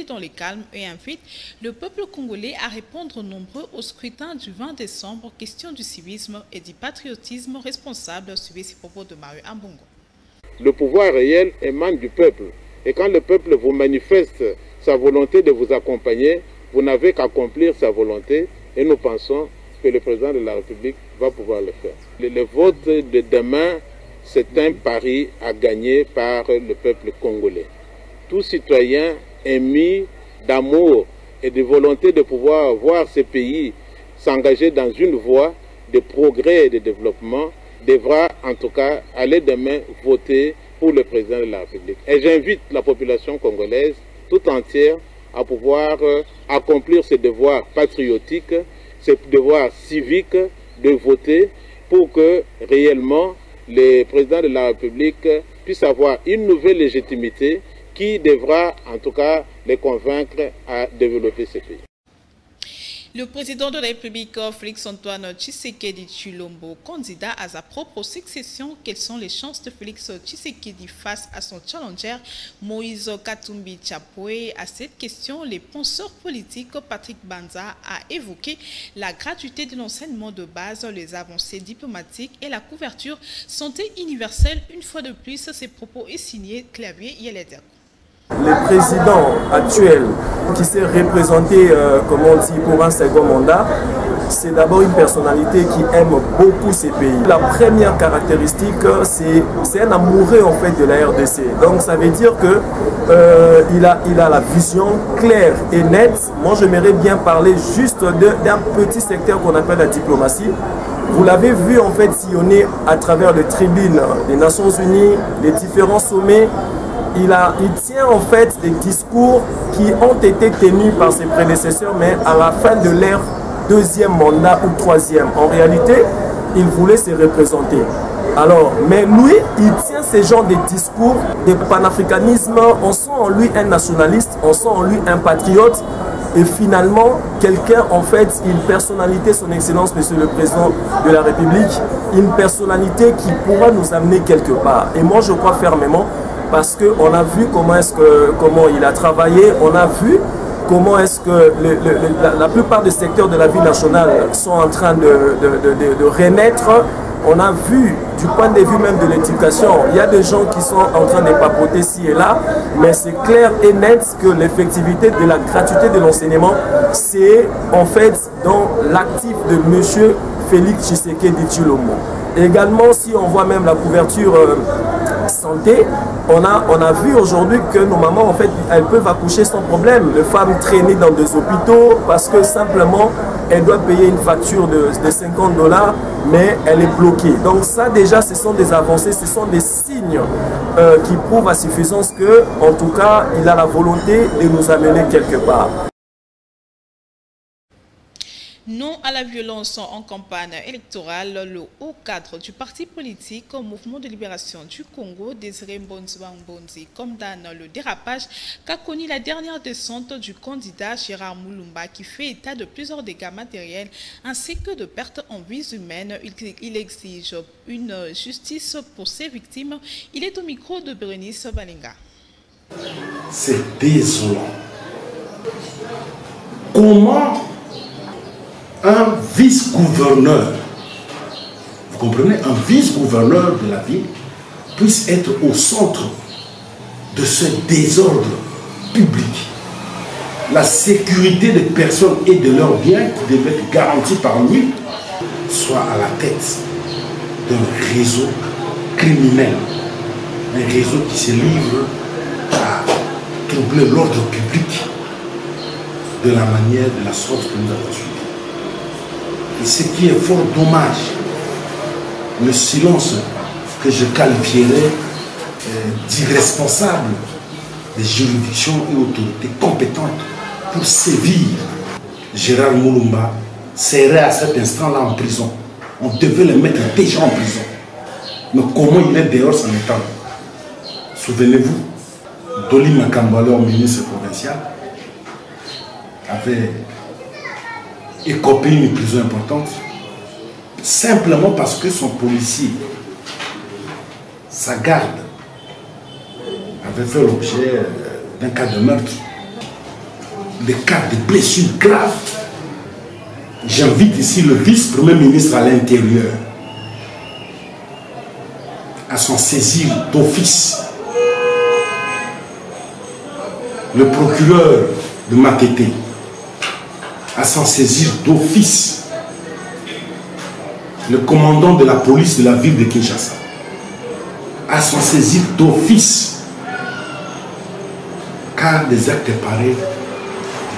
dans le calme et invite le peuple congolais à répondre nombreux au scrutin du 20 décembre. Question du civisme et du patriotisme responsable. Suivez ces propos de Mario Ambongo. Le pouvoir réel émane du peuple. Et quand le peuple vous manifeste sa volonté de vous accompagner, vous n'avez qu'à accomplir sa volonté. Et nous pensons que le président de la République va pouvoir le faire. Le vote de demain, c'est un pari à gagner par le peuple congolais. Tout citoyen émis d'amour et de volonté de pouvoir voir ce pays s'engager dans une voie de progrès et de développement devra en tout cas aller demain voter pour le président de la République. Et j'invite la population congolaise tout entière à pouvoir accomplir ce devoir patriotique, ce devoir civique de voter pour que réellement le président de la République puisse avoir une nouvelle légitimité qui devra en tout cas les convaincre à développer ce pays. Le président de la République, Félix-Antoine Tshisekedi Tshilombo, candidat à sa propre succession. Quelles sont les chances de Félix Tshisekedi face à son challenger Moïse Katumbi Tshapwe? À cette question, les penseurs politiques Patrick Banza a évoqué la gratuité de l'enseignement de base, les avancées diplomatiques et la couverture santé universelle. Une fois de plus, ces propos est signé Clavier Yeleder. Le président actuel qui s'est représenté, comme on dit, pour un second mandat, c'est d'abord une personnalité qui aime beaucoup ces pays. La première caractéristique, c'est un amoureux en fait de la RDC. Donc ça veut dire que il a la vision claire et nette. Moi j'aimerais bien parler juste d'un petit secteur qu'on appelle la diplomatie. Vous l'avez vu en fait sillonner à travers les tribunes des Nations Unies, les différents sommets. Il tient en fait des discours qui ont été tenus par ses prédécesseurs, mais à la fin de leur deuxième mandat ou troisième. En réalité, il voulait se représenter. Alors, mais lui, il tient ce genre de discours de panafricanisme. On sent en lui un nationaliste, on sent en lui un patriote. Et finalement, quelqu'un, en fait, une personnalité, son excellence, monsieur le président de la République, une personnalité qui pourra nous amener quelque part. Et moi, je crois fermement, parce qu'on a vu comment il a travaillé, on a vu comment est-ce que la plupart des secteurs de la vie nationale sont en train de renaître. On a vu, du point de vue même de l'éducation, il y a des gens qui sont en train de papoter ci et là, mais c'est clair et net que l'effectivité de la gratuité de l'enseignement, c'est en fait dans l'actif de M. Félix Tshisekedi Tshilombo. Également, si on voit même la couverture santé, on a vu aujourd'hui que nos mamans, en fait, elles peuvent accoucher sans problème. Les femmes traînées dans des hôpitaux parce que simplement, elles doivent payer une facture de 50 $, mais elle est bloquée. Donc ça, déjà, ce sont des avancées, ce sont des signes qui prouvent à suffisance que, en tout cas, il a la volonté de nous amener quelque part. Non à la violence en campagne électorale, le haut cadre du parti politique au Mouvement de libération du Congo, Désiré Mbonzi, condamne le dérapage qu'a connu la dernière descente du candidat Gérard Moulumba qui fait état de plusieurs dégâts matériels ainsi que de pertes en vies humaines. Il exige une justice pour ses victimes. Il est au micro de Bérénice Balinga. C'est désolant. Comment un vice-gouverneur, vous comprenez, un vice-gouverneur de la ville puisse être au centre de ce désordre public. La sécurité des personnes et de leurs biens qui devait être garantie par lui soit à la tête d'un réseau criminel, un réseau qui se livre à troubler l'ordre public de la manière, de la sorte que nous avons suivi. Et ce qui est fort dommage, le silence que je qualifierais d'irresponsable des juridictions et autorités compétentes pour sévir. Gérard Moulumba serait à cet instant-là en prison. On devait le mettre déjà en prison. Mais comment il est dehors sans état? Souvenez-vous, Doli Makambalo, ministre provincial, avait écopé une prison importante simplement parce que son policier, sa garde, avait fait l'objet d'un cas de meurtre. des cas de blessures graves, j'invite ici le vice-premier ministre à l'Intérieur à s'en saisir d'office. Le procureur de Makété à s'en saisir d'office. Le commandant de la police de la ville de Kinshasa à s'en saisir d'office. Car des actes pareils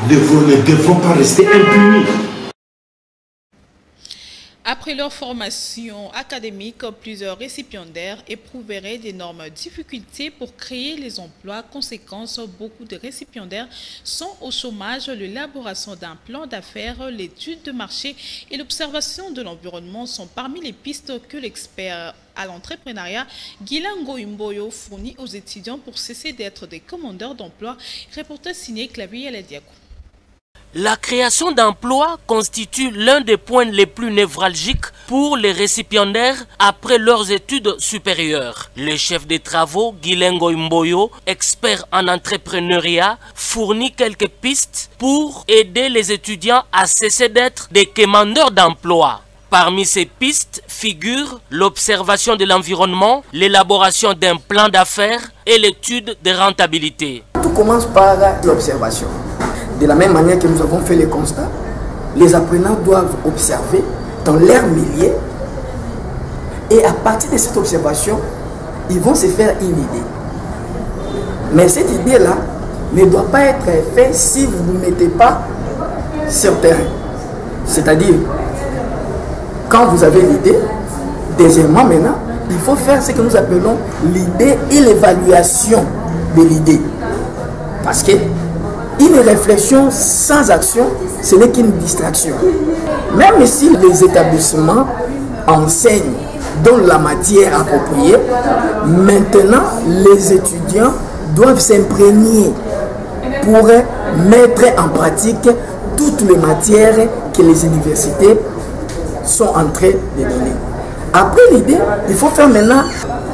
ne devront pas rester impunis. Après leur formation académique, plusieurs récipiendaires éprouveraient d'énormes difficultés pour créer les emplois. Conséquence, beaucoup de récipiendaires sont au chômage. L'élaboration d'un plan d'affaires, l'étude de marché et l'observation de l'environnement sont parmi les pistes que l'expert à l'entrepreneuriat Gilango Imboyo fournit aux étudiants pour cesser d'être des commandeurs d'emploi. Reporter signé Clavier Alediakou. La création d'emplois constitue l'un des points les plus névralgiques pour les récipiendaires après leurs études supérieures. Le chef des travaux, Gilango Imboyo, expert en entrepreneuriat, fournit quelques pistes pour aider les étudiants à cesser d'être des commandeurs d'emploi. Parmi ces pistes figurent l'observation de l'environnement, l'élaboration d'un plan d'affaires et l'étude de rentabilité. Tout commence par l'observation. De la même manière que nous avons fait les constats, les apprenants doivent observer dans leur milieu et à partir de cette observation, ils vont se faire une idée. Mais cette idée-là ne doit pas être faite si vous ne vous mettez pas sur terrain. C'est-à-dire, quand vous avez l'idée, deuxièmement maintenant, il faut faire ce que nous appelons l'idée et l'évaluation de l'idée. Parce que une réflexion sans action, ce n'est qu'une distraction. Même si les établissements enseignent dans la matière appropriée, maintenant les étudiants doivent s'imprégner pour mettre en pratique toutes les matières que les universités sont en train de donner. Après l'idée, il faut faire maintenant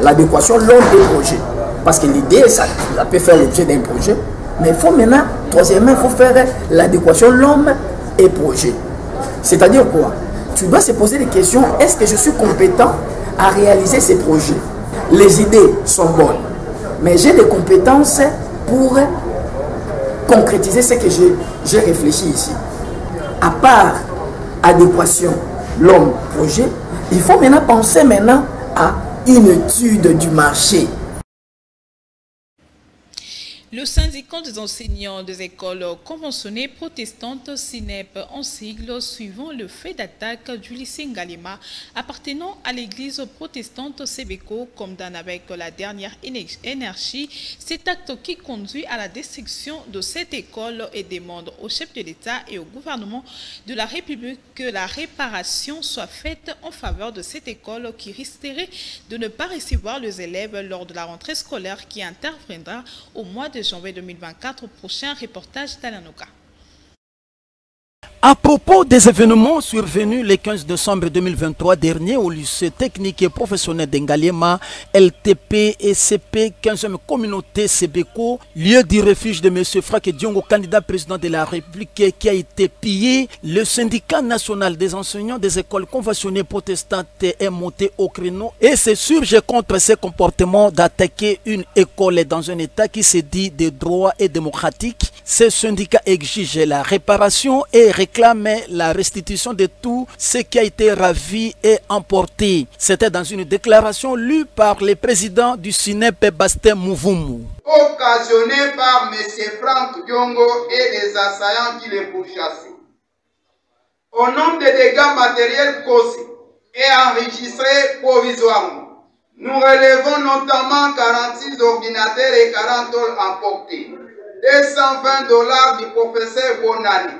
l'adéquation lors des projets. Parce que l'idée, ça peut faire l'objet d'un projet. Mais il faut maintenant, troisièmement, il faut faire l'adéquation l'homme et projet. C'est-à-dire quoi? Tu dois se poser des questions. Est-ce que je suis compétent à réaliser ces projets? Les idées sont bonnes, mais j'ai des compétences pour concrétiser ce que j'ai réfléchi ici. À part adéquation l'homme projet, il faut maintenant penser maintenant à une étude du marché. Le syndicat des enseignants des écoles conventionnées protestantes SINEP en sigle suivant le fait d'attaque du lycée Ngalema appartenant à l'église protestante Sebeko condamne avec la dernière énergie cet acte qui conduit à la destruction de cette école et demande au chef de l'État et au gouvernement de la République que la réparation soit faite en faveur de cette école qui risquerait de ne pas recevoir les élèves lors de la rentrée scolaire qui interviendra au mois de janvier 2024. Prochain reportage d'Alanoka. À propos des événements survenus le 15 décembre 2023 dernier au lycée technique et professionnel d'Ngalema, LTP et CP 15e communauté Sebeko, lieu du refuge de M. Franck Diongo, candidat président de la République, qui a été pillé, le syndicat national des enseignants des écoles conventionnées protestantes est monté au créneau et se surge contre ce comportement d'attaquer une école dans un état qui se dit de droit et démocratique. Ce syndicat exige la réparation et réclame la restitution de tout ce qui a été ravi et emporté. C'était dans une déclaration lue par le président du SINEP, Bastien Mouvoumou. Occasionné par M. Franck Diongo et les assaillants qui les pourchassaient. Au nombre des dégâts matériels causés et enregistrés provisoirement, nous relevons notamment 46 ordinateurs et 40 tôles emportés, $220 du professeur Bonani,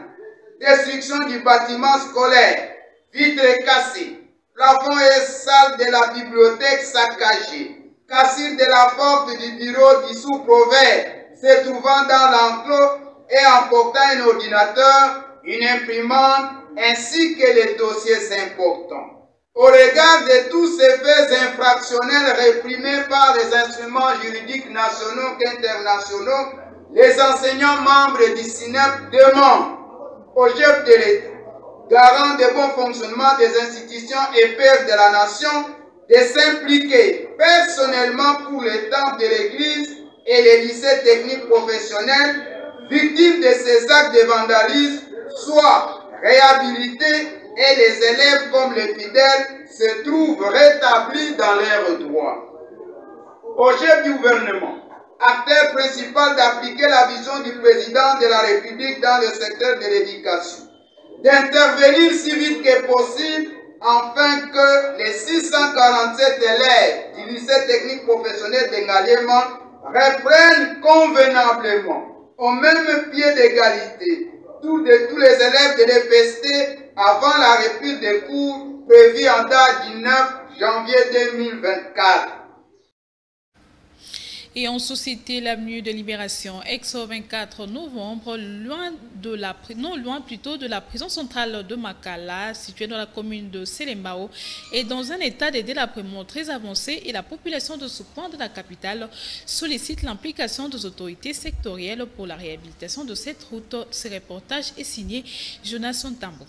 destruction du bâtiment scolaire, vitres cassées, plafond et salle de la bibliothèque saccagées, cassure de la porte du bureau du sous-proverbe se trouvant dans l'enclos et emportant un ordinateur, une imprimante ainsi que les dossiers importants. Au regard de tous ces faits infractionnels réprimés par les instruments juridiques nationaux qu'internationaux, les enseignants membres du SINEP demandent au chef de l'État, garant du bon fonctionnement des institutions et père de la nation, de s'impliquer personnellement pour les temples de l'Église et les lycées techniques professionnels victimes de ces actes de vandalisme soient réhabilités et les élèves comme les fidèles se trouvent rétablis dans leurs droits. Au chef du gouvernement, acteur principal d'appliquer la vision du président de la République dans le secteur de l'éducation, d'intervenir si vite que possible afin que les 647 élèves du lycée technique professionnel de Ngaliema reprennent convenablement au même pied d'égalité tous les élèves de l'EPST avant la reprise des cours prévue en date du 9 janvier 2024. Et en société, l'avenue de Libération, ex-24 novembre, loin de la prison centrale de Makala, située dans la commune de Selembao, est dans un état de délabrement très avancé et la population de ce coin de la capitale sollicite l'implication des autorités sectorielles pour la réhabilitation de cette route. Ce reportage est signé Jonas Sontambo.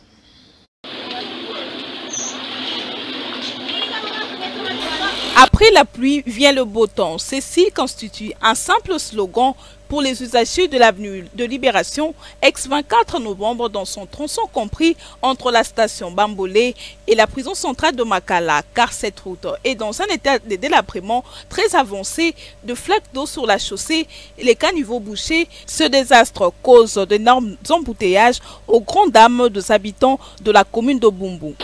Après la pluie vient le beau temps. Ceci constitue un simple slogan pour les usagers de l'avenue de Libération, ex-24 novembre dans son tronçon compris entre la station Bambolé et la prison centrale de Makala, car cette route est dans un état de délabrement très avancé, de flaques d'eau sur la chaussée et les caniveaux bouchés. Ce désastre cause d'énormes embouteillages aux grandes dames des habitants de la commune de Bumbu.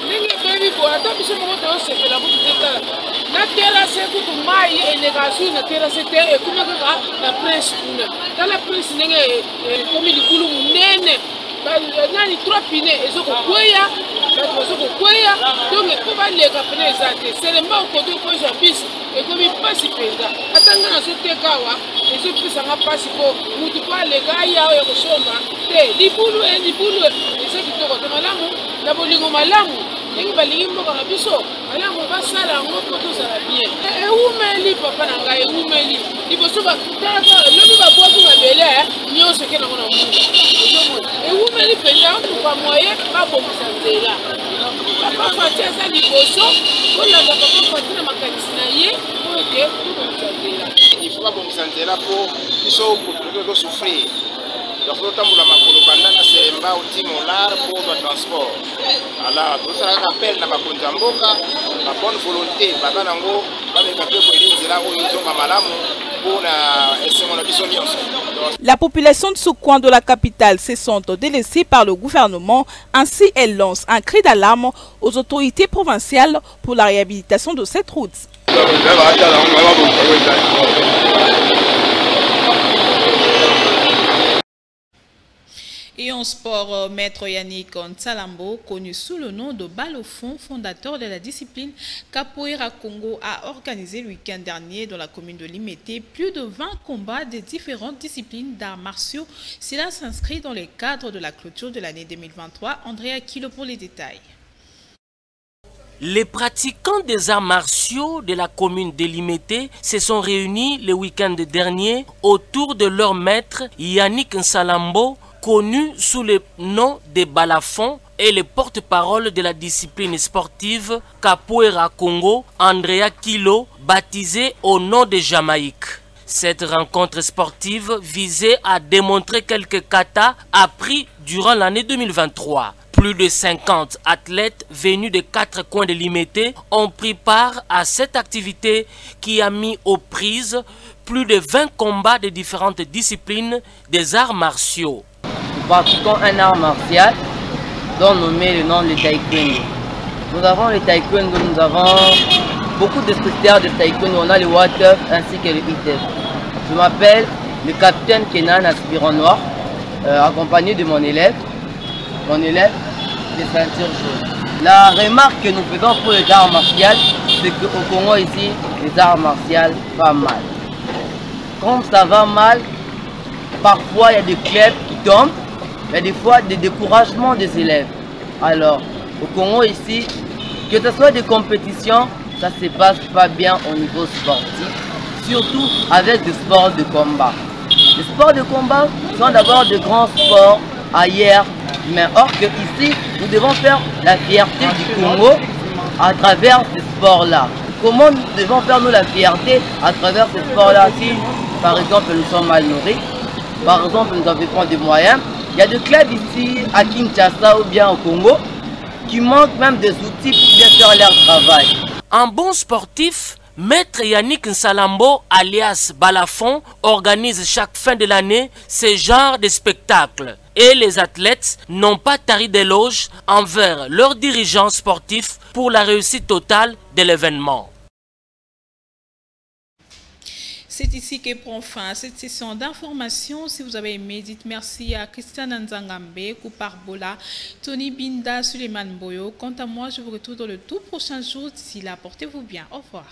na terrasse kutu mai enegasu na terrasse te ekuma na prince kuna tala prince nenge komi likulu munene nani trois pine ezoko kweya bazoko kweya donc ko baleka pene ezate selema okoto ko ja bis ekomi pasi penza atanga na sotekawa ezopisa nga pasi ko mutu ko alega ya ya kosomba te libulu ezaki to ko malamu na bolingo malamu ngi balingi mboka na biso malamu basala ngo po tozala bien eumeli papa na ngai eumeli liboso bakutaka lobi babwaki mabele nyonso ke nango na mungu eumeli penza kwa moye babomisa nzela papa fati aza liboso kolanda papa fati na makanisi na ye oyo ke tobomisa nzela il faut babomisa nzela po biso tozosouffrir donc totambola makolo banda na Selemba oti molar pour le transport alors tout ça appel na bakonzi ya mboka na bonne volonté baza nango bameka mpe koyeli nzela oyo ezonga malamu mpona esengo na biso nyonso. La population de ce coin de la capitale se sent délaissée par le gouvernement. Ainsi, elle lance un cri d'alarme aux autorités provinciales pour la réhabilitation de cette route. Et en sport, Maître Yannick Nsalambo, connu sous le nom de Balofon, fondateur de la discipline Capoeira Congo, a organisé le week-end dernier dans la commune de Limete plus de 20 combats de différentes disciplines d'arts martiaux. Cela s'inscrit dans le cadre de la clôture de l'année 2023. Andrea Kilo pour les détails. Les pratiquants des arts martiaux de la commune de Limete se sont réunis le week-end dernier autour de leur maître Yannick Nsalambo, connu sous le nom de Balafon, et le porte-parole de la discipline sportive Capoeira Congo, Andrea Kilo, baptisé au nom de Jamaïque. Cette rencontre sportive visait à démontrer quelques katas appris durant l'année 2023. Plus de 50 athlètes venus de 4 coins de Limete ont pris part à cette activité qui a mis aux prises plus de 20 combats de différentes disciplines des arts martiaux. Nous pratiquons un art martial dont on met le nom de taekwondo. Nous avons le taekwondo, nous avons beaucoup de spectacles de taekwondo, on a le water ainsi que le ITF. Je m'appelle le capitaine Kenan Aspirant Noir, accompagné de mon élève de ceinture jaune. La remarque que nous faisons pour les arts martiaux, c'est qu'au Congo ici, les arts martiaux vont mal. Quand ça va mal, parfois il y a des clubs qui tombent, il y a des fois des découragements des élèves. Alors, au Congo ici, que ce soit des compétitions, ça ne se passe pas bien au niveau sportif, surtout avec des sports de combat. Les sports de combat sont d'abord de grands sports ailleurs, mais or que ici, nous devons faire la fierté du Congo à travers ces sports-là. Comment nous devons faire nous la fierté à travers ces sports-là si, par exemple, nous sommes mal nourris, par exemple, nous n'avons pas de moyens. Il y a des clubs ici à Kinshasa ou bien au Congo qui manquent même des outils pour bien faire leur travail. Un bon sportif, Maître Yannick Nsalambo alias Balafon organise chaque fin de l'année ce genre de spectacle. Et les athlètes n'ont pas tari d'éloges envers leurs dirigeants sportifs pour la réussite totale de l'événement. C'est ici que prend fin cette session d'information. Si vous avez aimé, dites merci à Christian Nzangambe, Koupar Bola, Tony Binda, Suleiman Boyo. Quant à moi, je vous retrouve dans le tout prochain jour. D'ici là, portez-vous bien. Au revoir.